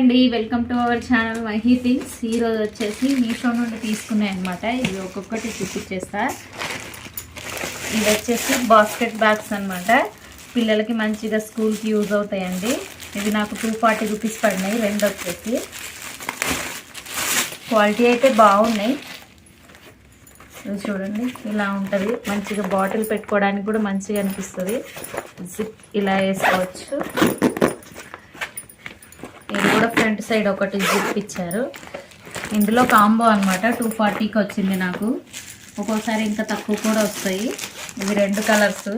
అండి, welcome to our channel Mahi things. ఈరోజు వచ్చేసి మీషో నుండి తీసుకున్నాయి అనమాట. ఇవి ఒక్కొక్కటి చూపించేస్తా. ఇవి వచ్చేసి బాస్కెట్ బ్యాగ్స్ అనమాట. పిల్లలకి మంచిగా స్కూల్కి యూజ్ అవుతాయండి. ఇవి నాకు 240 రూపీస్ పడినాయి. రెండు వచ్చేసి క్వాలిటీ అయితే బాగున్నాయి. ఇది చూడండి, ఇలా ఉంటుంది. మంచిగా బాటిల్ పెట్టుకోవడానికి కూడా మంచిగా అనిపిస్తుంది. జిప్ ఇలా వేసుకోవచ్చు. ఇది కూడా ఫ్రంట్ సైడ్ ఒకటి జిప్ ఇచ్చారు. ఇందులో కాంబో అనమాట. 240కి వచ్చింది నాకు. ఒక్కోసారి ఇంకా తక్కువ కూడా వస్తాయి. ఇవి 2 కలర్స్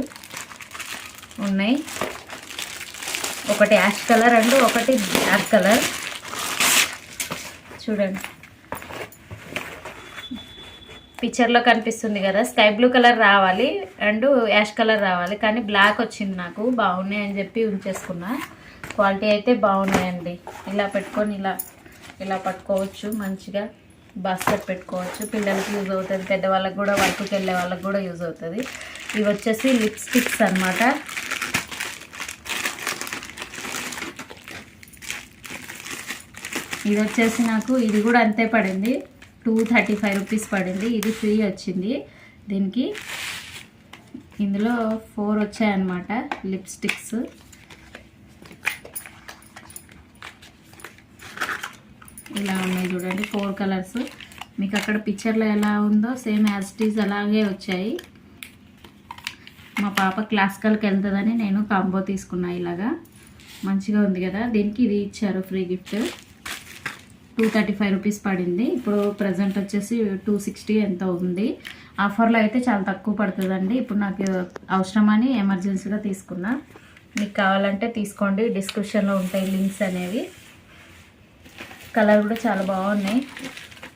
ఉన్నాయి. ఒకటి యాష్ కలర్ అండ్ ఒకటి బ్లాక్ కలర్. చూడండి, పిక్చర్లో కనిపిస్తుంది కదా, స్కై బ్లూ కలర్ రావాలి అండ్ యాష్ కలర్ రావాలి, కానీ బ్లాక్ వచ్చింది నాకు. బాగున్నాయి అని చెప్పి ఉంచేసుకున్నా. క్వాలిటీ అయితే బాగున్నాయండి. ఇలా పెట్టుకొని ఇలా పట్టుకోవచ్చు. మంచిగా బాస్కెట్ పెట్టుకోవచ్చు. పిల్లలకి యూజ్ అవుతుంది, పెద్దవాళ్ళకి కూడా, వర్క్కి వెళ్ళే వాళ్ళకి కూడా యూజ్ అవుతుంది. ఇవి వచ్చేసి లిప్స్టిక్స్ అనమాట. ఇది వచ్చేసి నాకు ఇది కూడా అంతే పడింది. 235 రూపీస్ పడింది. ఇది ఫ్రీ వచ్చింది దీనికి. ఇందులో 4 వచ్చాయన్నమాట లిప్స్టిక్స్. ఇలా ఉన్నాయి చూడండి, 4 కలర్స్. మీకు అక్కడ పిక్చర్లో ఎలా ఉందో సేమ్ యాజ్ ఇట్ ఈజ్ అలాగే వచ్చాయి. మా పాప క్లాసికల్కి వెళ్తుందని నేను కాంబో తీసుకున్నా. ఇలాగా మంచిగా ఉంది కదా. దీనికి ఇది ఇచ్చారు ఫ్రీ గిఫ్ట్. 235 రూపీస్ పడింది. ఇప్పుడు ప్రజెంట్ వచ్చేసి 260 ఎంతో ఉంది. ఆఫర్లో అయితే చాలా తక్కువ పడుతుందండి. ఇప్పుడు నాకు అవసరమని ఎమర్జెన్సీగా తీసుకున్నా. మీకు కావాలంటే తీసుకోండి, డిస్క్రిప్షన్లో ఉంటాయి లింక్స్ అనేవి. కలర్ కూడా చాలా బాగున్నాయి.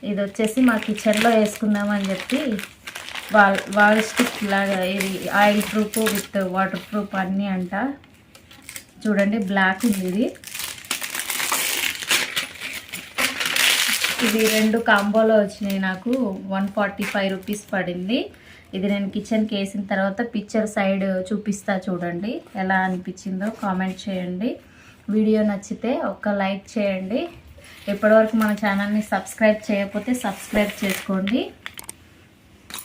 ఇది వచ్చేసి మా కిచెన్లో వేసుకుందామని చెప్పి వాల్ స్టిక్ లాగా. ఇది oil proof with water proof అన్నీ అంట. చూడండి, బ్లాక్ ఉంది. ఇది 2 కాంబోలో వచ్చినాయి నాకు. 145 రూపీస్ పడింది. ఇది నేను కిచెన్కి వేసిన తర్వాత పిక్చర్ సైడ్ చూపిస్తా. చూడండి ఎలా అనిపించిందో కామెంట్ చేయండి. వీడియో నచ్చితే ఒక్క లైక్ చేయండి. ఇప్పటివరకు మన ఛానల్ని సబ్స్క్రైబ్ చేయకపోతే సబ్స్క్రైబ్ చేసుకోండి.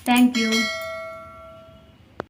Thank you.